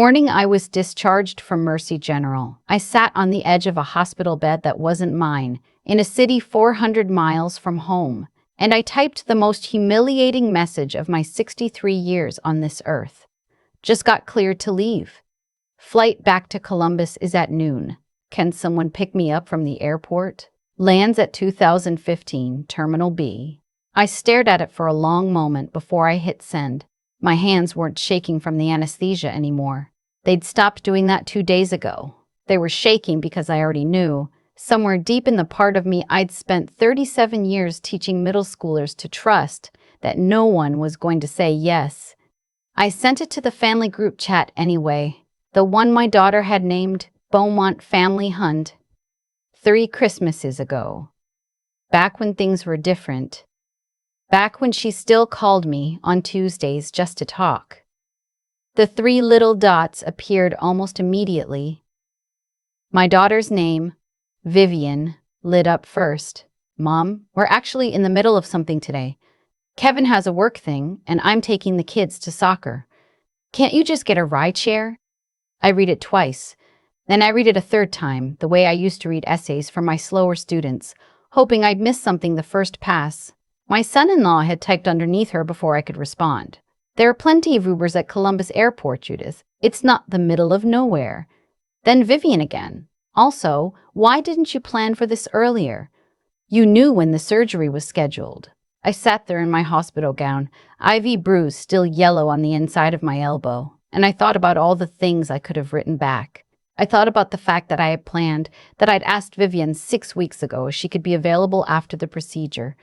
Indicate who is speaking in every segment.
Speaker 1: Morning, I was discharged from Mercy General. I sat on the edge of a hospital bed that wasn't mine, in a city 400 miles from home, and I typed the most humiliating message of my 63 years on this earth. Just got cleared to leave. Flight back to Columbus is at noon. Can someone pick me up from the airport? Lands at 2015, Terminal B. I stared at it for a long moment before I hit send. My hands weren't shaking from the anesthesia anymore. They'd stopped doing that 2 days ago. They were shaking because I already knew, somewhere deep in the part of me I'd spent 37 years teaching middle schoolers to trust, that no one was going to say yes. I sent it to the family group chat anyway, the one my daughter had named Beaumont Family Hunt. 3 Christmases ago. Back when things were different. Back when she still called me on Tuesdays just to talk. The 3 little dots appeared almost immediately. My daughter's name, Vivian, lit up first. Mom, we're actually in the middle of something today. Kevin has a work thing, and I'm taking the kids to soccer. Can't you just get a rideshare? I read it twice. Then I read it a third time, the way I used to read essays for my slower students, hoping I'd miss something the first pass. My son-in-law had typed underneath her before I could respond. There are plenty of Ubers at Columbus Airport, Judith. It's not the middle of nowhere. Then Vivian again. Also, why didn't you plan for this earlier? You knew when the surgery was scheduled. I sat there in my hospital gown, IV bruise still yellow on the inside of my elbow, and I thought about all the things I could have written back. I thought about the fact that I had planned, that I'd asked Vivian 6 weeks ago if she could be available after the procedure.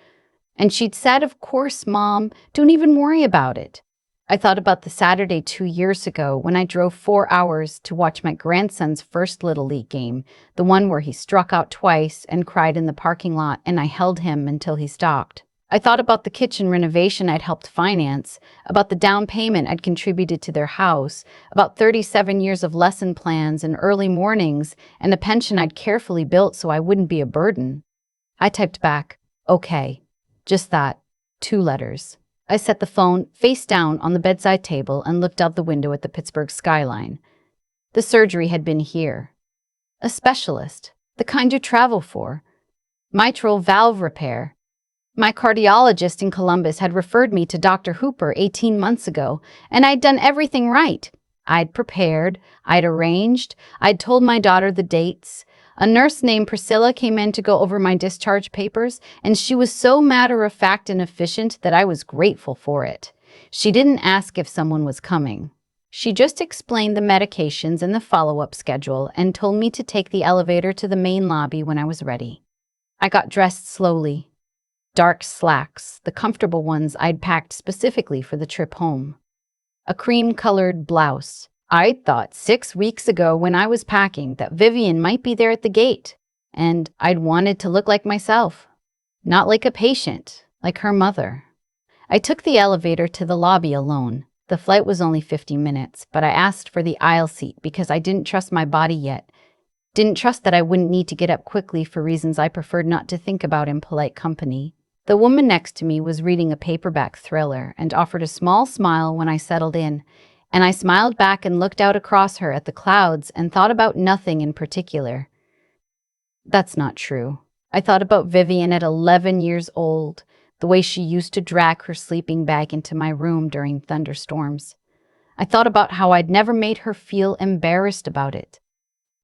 Speaker 1: And she'd said, "Of course, Mom, don't even worry about it." I thought about the Saturday 2 years ago when I drove 4 hours to watch my grandson's first Little League game, the one where he struck out twice and cried in the parking lot, and I held him until he stopped. I thought about the kitchen renovation I'd helped finance, about the down payment I'd contributed to their house, about 37 years of lesson plans and early mornings, and a pension I'd carefully built so I wouldn't be a burden. I typed back, "Okay." Just that. 2 letters. I set the phone face down on the bedside table and looked out the window at the Pittsburgh skyline. The surgery had been here. A specialist, the kind you travel for. Mitral valve repair. My cardiologist in Columbus had referred me to Dr. Hooper 18 months ago, and I'd done everything right. I'd prepared, I'd arranged, I'd told my daughter the dates. A nurse named Priscilla came in to go over my discharge papers, and she was so matter-of-fact and efficient that I was grateful for it. She didn't ask if someone was coming. She just explained the medications and the follow-up schedule and told me to take the elevator to the main lobby when I was ready. I got dressed slowly. Dark slacks, the comfortable ones I'd packed specifically for the trip home. A cream-colored blouse. I'd thought 6 weeks ago when I was packing that Vivian might be there at the gate, and I'd wanted to look like myself, not like a patient, like her mother. I took the elevator to the lobby alone. The flight was only 50 minutes, but I asked for the aisle seat because I didn't trust my body yet. Didn't trust that I wouldn't need to get up quickly for reasons I preferred not to think about in polite company. The woman next to me was reading a paperback thriller and offered a small smile when I settled in, and I smiled back and looked out across her at the clouds and thought about nothing in particular. That's not true. I thought about Vivian at 11 years old, the way she used to drag her sleeping bag into my room during thunderstorms. I thought about how I'd never made her feel embarrassed about it.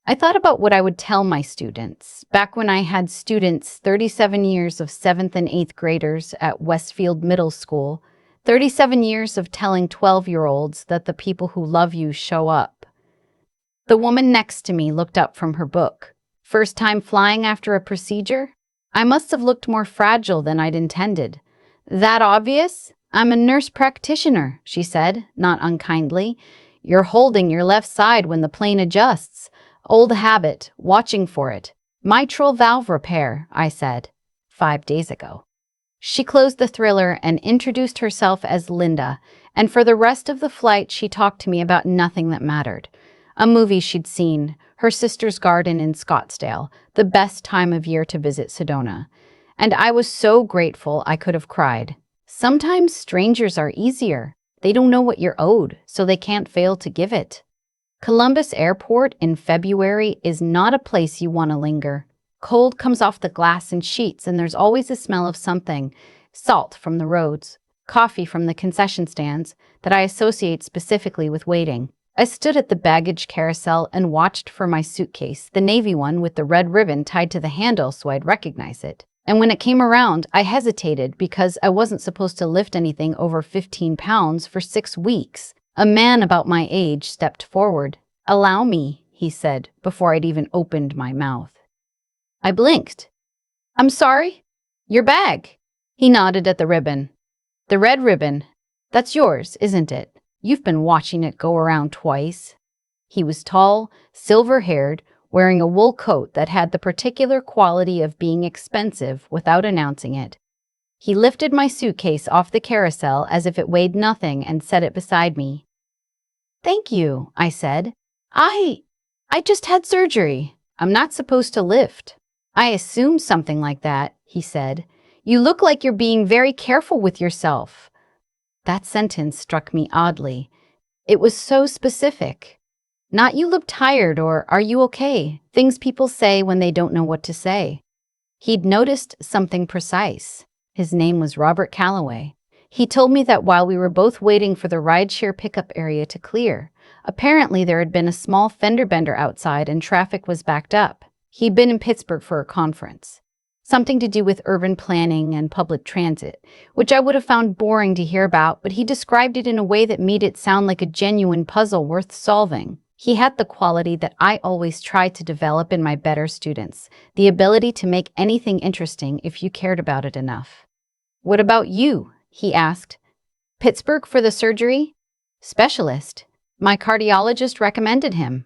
Speaker 1: I thought about what I would tell my students, back when I had students 37 years of 7th and 8th graders at Westfield Middle School, 37 years of telling 12-year-olds that the people who love you show up. The woman next to me looked up from her book. First time flying after a procedure? I must have looked more fragile than I'd intended. That obvious? I'm a nurse practitioner, she said, not unkindly. You're holding your left side when the plane adjusts. Old habit, watching for it. Mitral valve repair, I said, 5 days ago. She closed the thriller and introduced herself as Linda, and for the rest of the flight she talked to me about nothing that mattered. A movie she'd seen, her sister's garden in Scottsdale, the best time of year to visit Sedona. And I was so grateful I could have cried. Sometimes strangers are easier. They don't know what you're owed, so they can't fail to give it. Columbus Airport in February is not a place you want to linger. Cold comes off the glass and sheets, and there's always a smell of something: salt from the roads, coffee from the concession stands, that I associate specifically with waiting. I stood at the baggage carousel and watched for my suitcase, the navy one with the red ribbon tied to the handle so I'd recognize it. And when it came around, I hesitated because I wasn't supposed to lift anything over 15 pounds for 6 weeks. A man about my age stepped forward. "Allow me," he said, before I'd even opened my mouth. I blinked. "I'm sorry? Your bag." He nodded at the ribbon. "The red ribbon. That's yours, isn't it? You've been watching it go around twice." He was tall, silver-haired, wearing a wool coat that had the particular quality of being expensive without announcing it. He lifted my suitcase off the carousel as if it weighed nothing and set it beside me. "Thank you," I said. I just had surgery. I'm not supposed to lift." "I assumed something like that," he said. "You look like you're being very careful with yourself." That sentence struck me oddly. It was so specific. Not "you look tired" or "are you okay?" Things people say when they don't know what to say. He'd noticed something precise. His name was Robert Calloway. He told me that while we were both waiting for the rideshare pickup area to clear, apparently there had been a small fender bender outside and traffic was backed up. He'd been in Pittsburgh for a conference. Something to do with urban planning and public transit, which I would have found boring to hear about, but he described it in a way that made it sound like a genuine puzzle worth solving. He had the quality that I always try to develop in my better students, the ability to make anything interesting if you cared about it enough. "What about you?" he asked. "Pittsburgh for the surgery?" "Specialist. My cardiologist recommended him.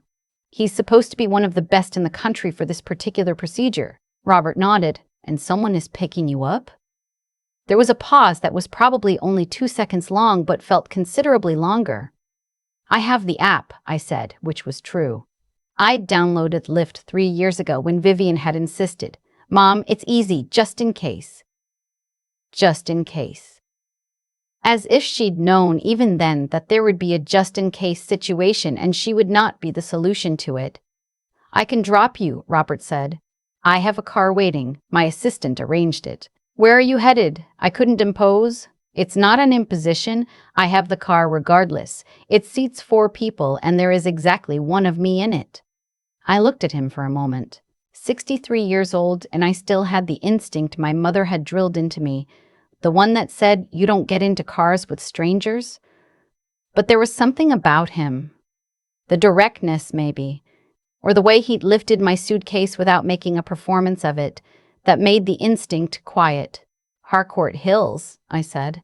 Speaker 1: He's supposed to be one of the best in the country for this particular procedure." Robert nodded. "And someone is picking you up?" There was a pause that was probably only 2 seconds long but felt considerably longer. "I have the app," I said, which was true. I'd downloaded Lyft 3 years ago when Vivian had insisted. "Mom, it's easy, just in case." Just in case. As if she'd known even then that there would be a just-in-case situation and she would not be the solution to it. "I can drop you," Robert said. "I have a car waiting. My assistant arranged it." "Where are you headed?" I couldn't impose. "It's not an imposition. I have the car regardless. It seats 4 people and there is exactly one of me in it." I looked at him for a moment. 63 years old, and I still had the instinct my mother had drilled into me, the one that said, "You don't get into cars with strangers." But there was something about him. The directness, maybe, or the way he'd lifted my suitcase without making a performance of it, that made the instinct quiet. "Harcourt Hills," I said.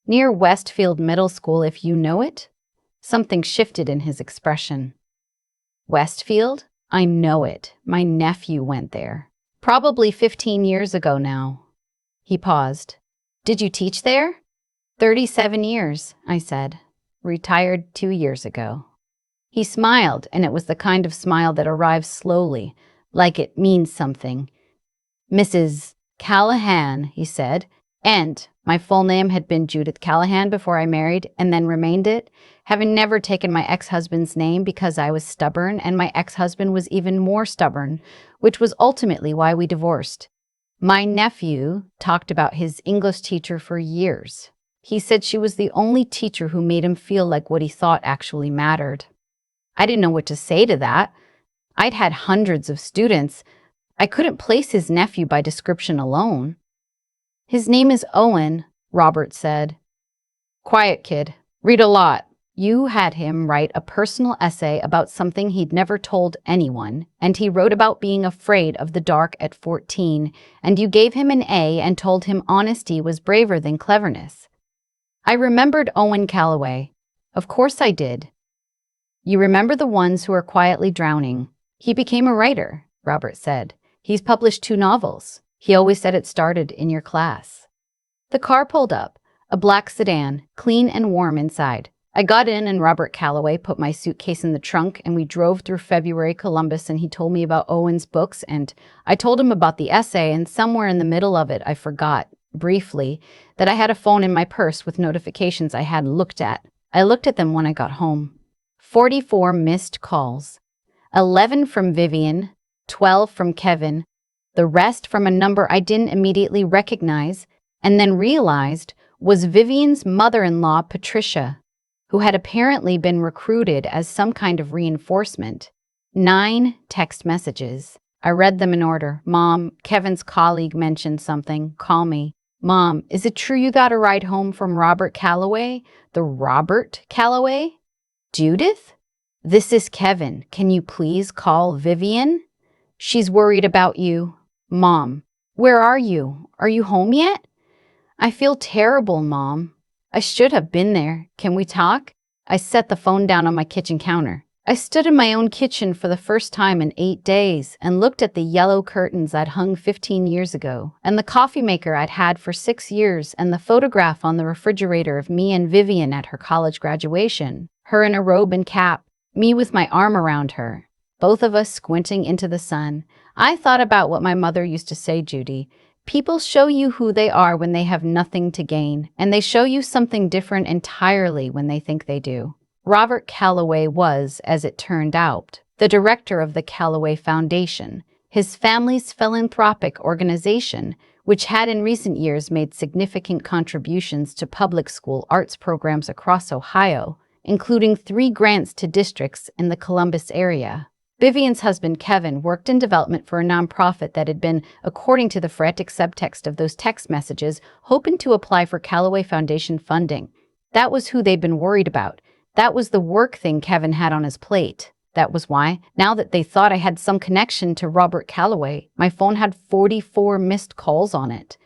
Speaker 1: "Near Westfield Middle School, if you know it." Something shifted in his expression. "Westfield? I know it. My nephew went there. Probably 15 years ago now." He paused. "Did you teach there?" 37 years, I said. "Retired 2 years ago." He smiled, and it was the kind of smile that arrives slowly, like it means something. "Mrs. Callahan," he said, and my full name had been Judith Callahan before I married and then remained it, having never taken my ex-husband's name because I was stubborn and my ex-husband was even more stubborn, which was ultimately why we divorced. My nephew talked about his English teacher for years. He said she was the only teacher who made him feel like what he thought actually mattered. I didn't know what to say to that. I'd had hundreds of students. I couldn't place his nephew by description alone. "His name is Owen," Robert said. "Quiet kid. Read a lot. You had him write a personal essay about something he'd never told anyone, and he wrote about being afraid of the dark at 14, and you gave him an A and told him honesty was braver than cleverness." I remembered Owen Calloway. Of course I did. "You remember the ones who are quietly drowning." "He became a writer," Robert said. "He's published 2 novels. He always said it started in your class." The car pulled up, a black sedan, clean and warm inside. I got in and Robert Calloway put my suitcase in the trunk and we drove through February Columbus and he told me about Owen's books and I told him about the essay and somewhere in the middle of it I forgot, briefly, that I had a phone in my purse with notifications I hadn't looked at. I looked at them when I got home. 44 missed calls. 11 from Vivian, 12 from Kevin, the rest from a number I didn't immediately recognize and then realized was Vivian's mother-in-law, Patricia, who had apparently been recruited as some kind of reinforcement. 9 text messages. I read them in order. Mom, Kevin's colleague mentioned something. Call me. Mom, is it true you got a ride home from Robert Calloway? The Robert Calloway? Judith? This is Kevin. Can you please call Vivian? She's worried about you. Mom, where are you? Are you home yet? I feel terrible, Mom. I should have been there. Can we talk? I set the phone down on my kitchen counter. I stood in my own kitchen for the first time in 8 days and looked at the yellow curtains I'd hung 15 years ago, and the coffee maker I'd had for 6 years, and the photograph on the refrigerator of me and Vivian at her college graduation. Her in a robe and cap, me with my arm around her, both of us squinting into the sun. I thought about what my mother used to say, Judy. People show you who they are when they have nothing to gain, and they show you something different entirely when they think they do. Robert Calloway was, as it turned out, the director of the Calloway Foundation, his family's philanthropic organization, which had in recent years made significant contributions to public school arts programs across Ohio, including 3 grants to districts in the Columbus area. Vivian's husband, Kevin, worked in development for a nonprofit that had been, according to the frenetic subtext of those text messages, hoping to apply for Calloway Foundation funding. That was who they'd been worried about. That was the work thing Kevin had on his plate. That was why, now that they thought I had some connection to Robert Calloway, my phone had 44 missed calls on it.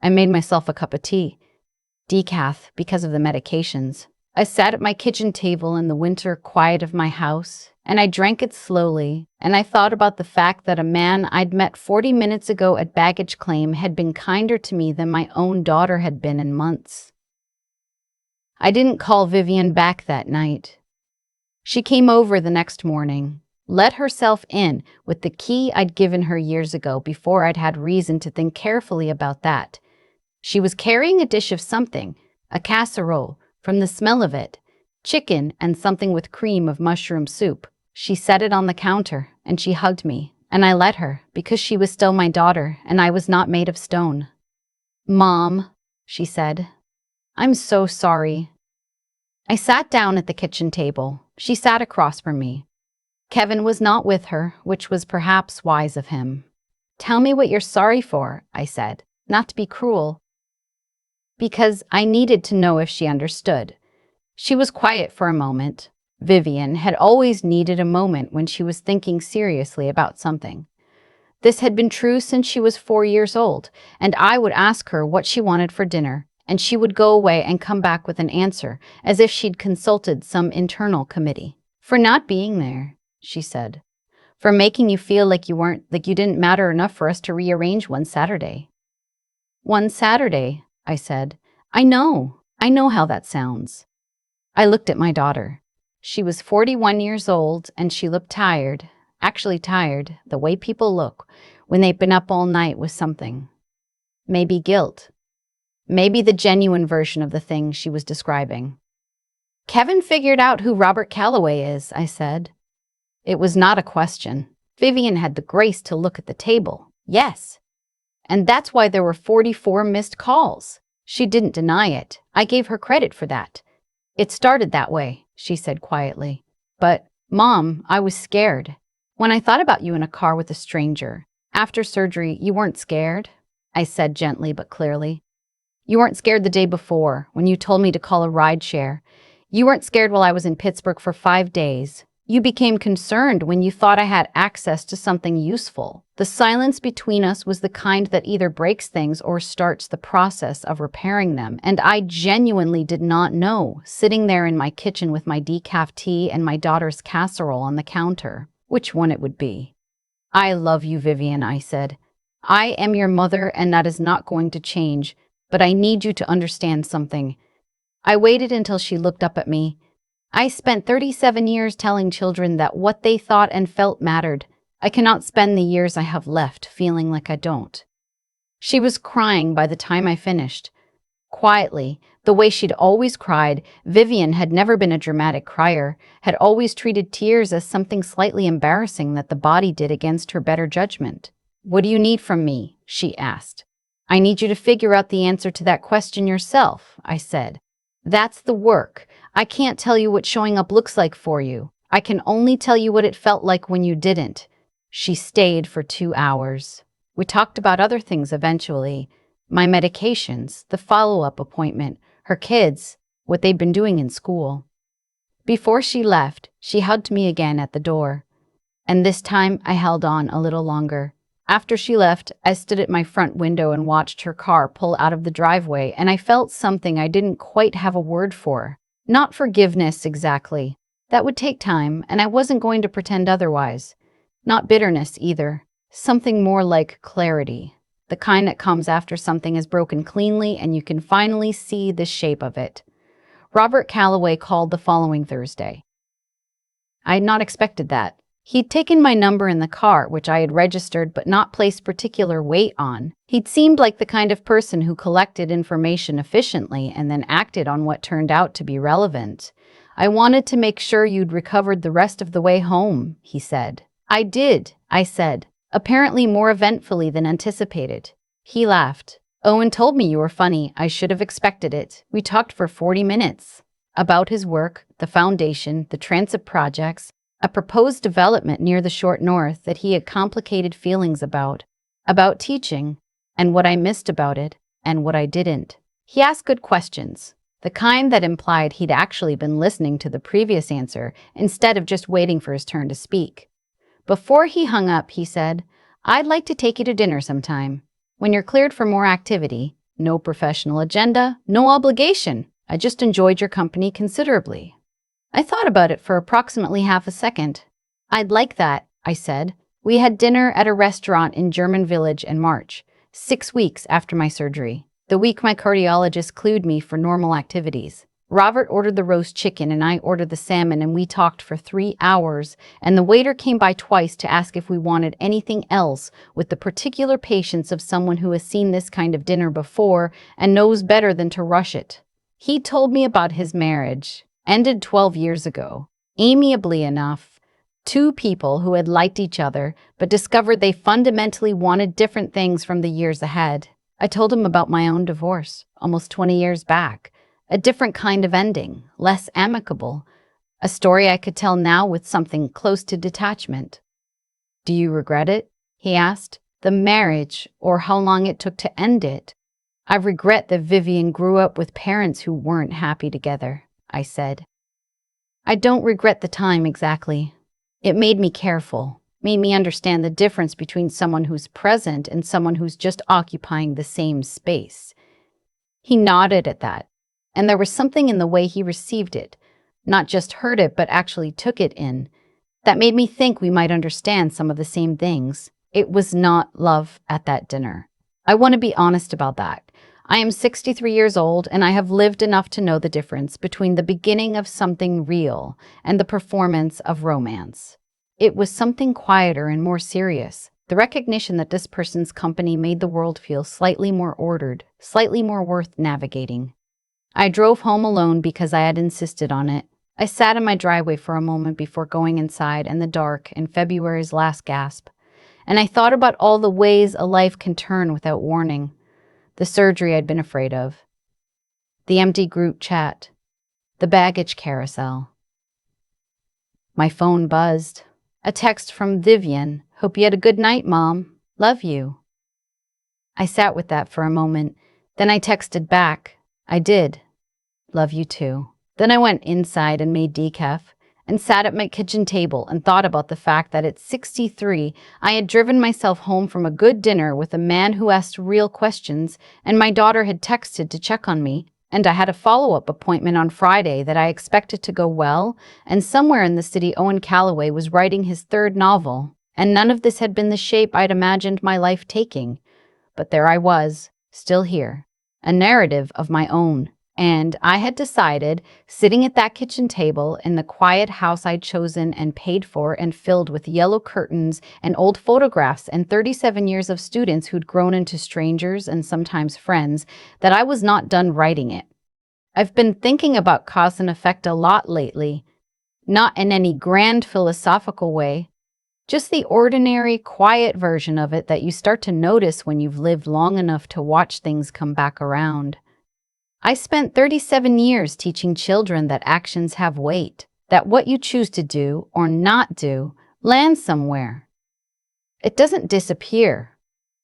Speaker 1: I made myself a cup of tea. Decaf, because of the medications. I sat at my kitchen table in the winter quiet of my house, and I drank it slowly, and I thought about the fact that a man I'd met 40 minutes ago at baggage claim had been kinder to me than my own daughter had been in months. I didn't call Vivian back that night. She came over the next morning, let herself in with the key I'd given her years ago before I'd had reason to think carefully about that. She was carrying a dish of something, a casserole, from the smell of it, chicken and something with cream of mushroom soup. She set it on the counter, and she hugged me, and I let her, because she was still my daughter, and I was not made of stone. Mom, she said, I'm so sorry. I sat down at the kitchen table. She sat across from me. Kevin was not with her, which was perhaps wise of him. Tell me what you're sorry for, I said, not to be cruel. Because I needed to know if she understood. She was quiet for a moment. Vivian had always needed a moment when she was thinking seriously about something. This had been true since she was 4 years old, and I would ask her what she wanted for dinner, and she would go away and come back with an answer, as if she'd consulted some internal committee. For not being there, she said. For making you feel like you didn't matter enough for us to rearrange one Saturday. One Saturday, I said. I know how that sounds. I looked at my daughter. She was 41 years old, and she looked tired, actually tired, the way people look when they've been up all night with something. Maybe guilt. Maybe the genuine version of the thing she was describing. Kevin figured out who Robert Calloway is, I said. It was not a question. Vivian had the grace to look at the table. Yes. And that's why there were 44 missed calls. She didn't deny it. I gave her credit for that. It started that way, she said quietly. But, Mom, I was scared. When I thought about you in a car with a stranger, after surgery, you weren't scared? I said gently but clearly. You weren't scared the day before, when you told me to call a rideshare. You weren't scared while I was in Pittsburgh for 5 days. You became concerned when you thought I had access to something useful. The silence between us was the kind that either breaks things or starts the process of repairing them, and I genuinely did not know, sitting there in my kitchen with my decaf tea and my daughter's casserole on the counter, which one it would be. I love you, Vivian, I said. I am your mother, and that is not going to change, but I need you to understand something. I waited until she looked up at me. I spent 37 years telling children that what they thought and felt mattered. I cannot spend the years I have left feeling like I don't. She was crying by the time I finished. Quietly, the way she'd always cried, Vivian had never been a dramatic crier, had always treated tears as something slightly embarrassing that the body did against her better judgment. "What do you need from me?" she asked. "I need you to figure out the answer to that question yourself," I said. "That's the work. I can't tell you what showing up looks like for you. I can only tell you what it felt like when you didn't." She stayed for 2 hours. We talked about other things eventually. My medications, the follow-up appointment, her kids, what they'd been doing in school. Before she left, she hugged me again at the door. And this time I held on a little longer. After she left, I stood at my front window and watched her car pull out of the driveway, and I felt something I didn't quite have a word for. Not forgiveness exactly. That would take time, and I wasn't going to pretend otherwise. Not bitterness either. Something more like clarity. The kind that comes after something is broken cleanly and you can finally see the shape of it. Robert Calloway called the following Thursday. I had not expected that. He'd taken my number in the car, which I had registered but not placed particular weight on. He'd seemed like the kind of person who collected information efficiently and then acted on what turned out to be relevant. "I wanted to make sure you'd recovered the rest of the way home," he said. "I did," I said, apparently more eventfully than anticipated. He laughed. "Owen told me you were funny. I should have expected it." We talked for 40 minutes. About his work, the foundation, the transit projects, a proposed development near the short north that he had complicated feelings about teaching, and what I missed about it, and what I didn't. He asked good questions, the kind that implied he'd actually been listening to the previous answer instead of just waiting for his turn to speak. Before he hung up, he said, "I'd like to take you to dinner sometime. When you're cleared for more activity, no professional agenda, no obligation. I just enjoyed your company considerably." I thought about it for approximately half a second. "I'd like that," I said. We had dinner at a restaurant in German Village in March, 6 weeks after my surgery, the week my cardiologist cleared me for normal activities. Robert ordered the roast chicken and I ordered the salmon, and we talked for 3 hours, and the waiter came by twice to ask if we wanted anything else, with the particular patience of someone who has seen this kind of dinner before and knows better than to rush it. He told me about his marriage, ended 12 years ago, amiably enough. Two people who had liked each other but discovered they fundamentally wanted different things from the years ahead. I told him about my own divorce, almost 20 years back. A different kind of ending, less amicable. A story I could tell now with something close to detachment. "Do you regret it?" he asked. "The marriage, or how long it took to end it?" "I regret that Vivian grew up with parents who weren't happy together," I said. "I don't regret the time exactly. It made me careful, made me understand the difference between someone who's present and someone who's just occupying the same space." He nodded at that. And there was something in the way he received it, not just heard it, but actually took it in, that made me think we might understand some of the same things. It was not love at that dinner. I want to be honest about that. I am 63 years old, and I have lived enough to know the difference between the beginning of something real and the performance of romance. It was something quieter and more serious. The recognition that this person's company made the world feel slightly more ordered, slightly more worth navigating. I drove home alone because I had insisted on it. I sat in my driveway for a moment before going inside in the dark in February's last gasp, and I thought about all the ways a life can turn without warning. The surgery I'd been afraid of. The empty group chat. The baggage carousel. My phone buzzed. A text from Vivian. "Hope you had a good night, Mom. Love you." I sat with that for a moment. Then I texted back. "I did. Love you too." Then I went inside and made decaf and sat at my kitchen table and thought about the fact that at 63, I had driven myself home from a good dinner with a man who asked real questions, and my daughter had texted to check on me, and I had a follow-up appointment on Friday that I expected to go well, and somewhere in the city Owen Calloway was writing his third novel, and none of this had been the shape I'd imagined my life taking. But there I was, still here, a narrative of my own. And I had decided, sitting at that kitchen table in the quiet house I'd chosen and paid for and filled with yellow curtains and old photographs and 37 years of students who'd grown into strangers and sometimes friends, that I was not done writing it. I've been thinking about cause and effect a lot lately, not in any grand philosophical way, just the ordinary, quiet version of it that you start to notice when you've lived long enough to watch things come back around. I spent 37 years teaching children that actions have weight, that what you choose to do or not do lands somewhere. It doesn't disappear.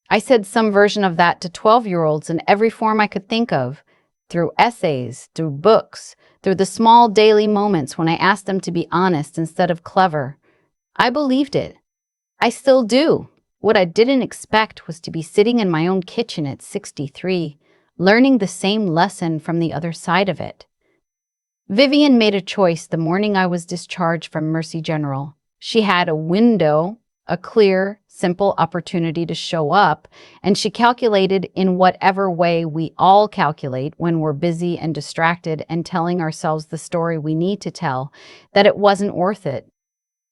Speaker 1: I said some version of that to 12-year-olds in every form I could think of, through essays, through books, through the small daily moments when I asked them to be honest instead of clever. I believed it. I still do. What I didn't expect was to be sitting in my own kitchen at 63, learning the same lesson from the other side of it. Vivian made a choice the morning I was discharged from Mercy General. She had a window, a clear, simple opportunity to show up, and she calculated in whatever way we all calculate when we're busy and distracted and telling ourselves the story we need to tell, that it wasn't worth it.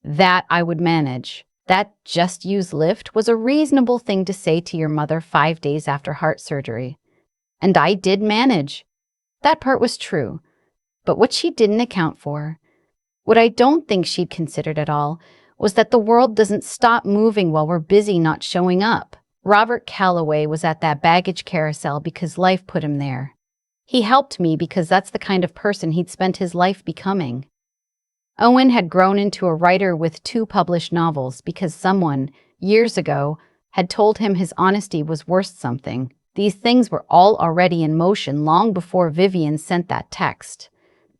Speaker 1: That I would manage. That just use Lyft was a reasonable thing to say to your mother 5 days after heart surgery. And I did manage. That part was true. But what she didn't account for, what I don't think she'd considered at all, was that the world doesn't stop moving while we're busy not showing up. Robert Calloway was at that baggage carousel because life put him there. He helped me because that's the kind of person he'd spent his life becoming. Owen had grown into a writer with 2 published novels because someone, years ago, had told him his honesty was worth something. These things were all already in motion long before Vivian sent that text.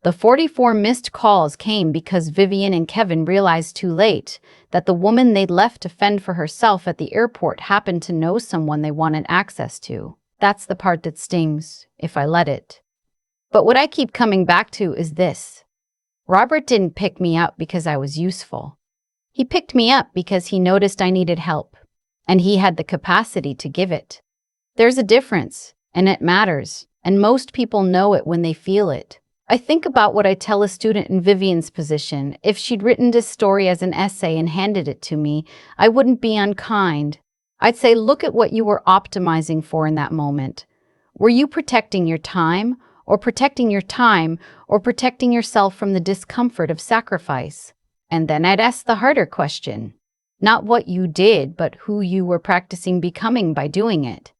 Speaker 1: The 44 missed calls came because Vivian and Kevin realized too late that the woman they'd left to fend for herself at the airport happened to know someone they wanted access to. That's the part that stings, if I let it. But what I keep coming back to is this. Robert didn't pick me up because I was useful. He picked me up because he noticed I needed help, and he had the capacity to give it. There's a difference, and it matters, and most people know it when they feel it. I think about what I tell a student in Vivian's position. If she'd written this story as an essay and handed it to me, I wouldn't be unkind. I'd say, look at what you were optimizing for in that moment. Were you protecting your time, or protecting yourself from the discomfort of sacrifice? And then I'd ask the harder question. Not what you did, but who you were practicing becoming by doing it.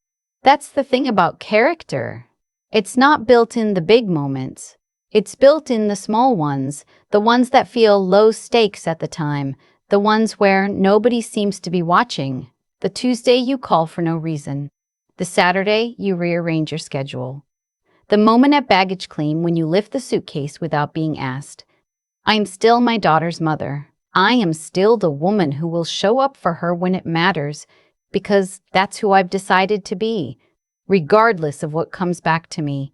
Speaker 1: That's the thing about character. It's not built in the big moments. It's built in the small ones, the ones that feel low stakes at the time, the ones where nobody seems to be watching. The Tuesday you call for no reason. The Saturday you rearrange your schedule. The moment at baggage claim when you lift the suitcase without being asked. I'm still my daughter's mother. I am still the woman who will show up for her when it matters, because that's who I've decided to be, regardless of what comes back to me.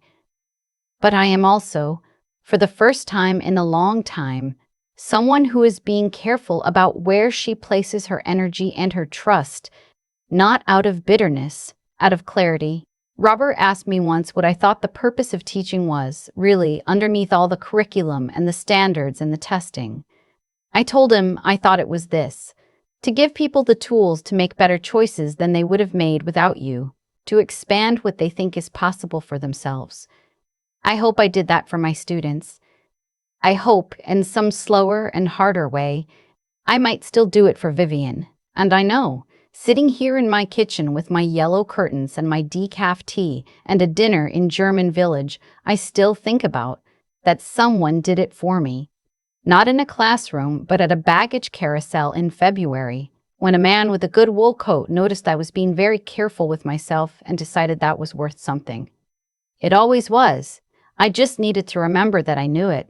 Speaker 1: But I am also, for the first time in a long time, someone who is being careful about where she places her energy and her trust, not out of bitterness, out of clarity. Robert asked me once what I thought the purpose of teaching was, really, underneath all the curriculum and the standards and the testing. I told him I thought it was this: to give people the tools to make better choices than they would have made without you, to expand what they think is possible for themselves. I hope I did that for my students. I hope, in some slower and harder way, I might still do it for Vivian. And I know, sitting here in my kitchen with my yellow curtains and my decaf tea and a dinner in German village, I still think about that someone did it for me. Not in a classroom, but at a baggage carousel in February, when a man with a good wool coat noticed I was being very careful with myself and decided that was worth something. It always was. I just needed to remember that I knew it.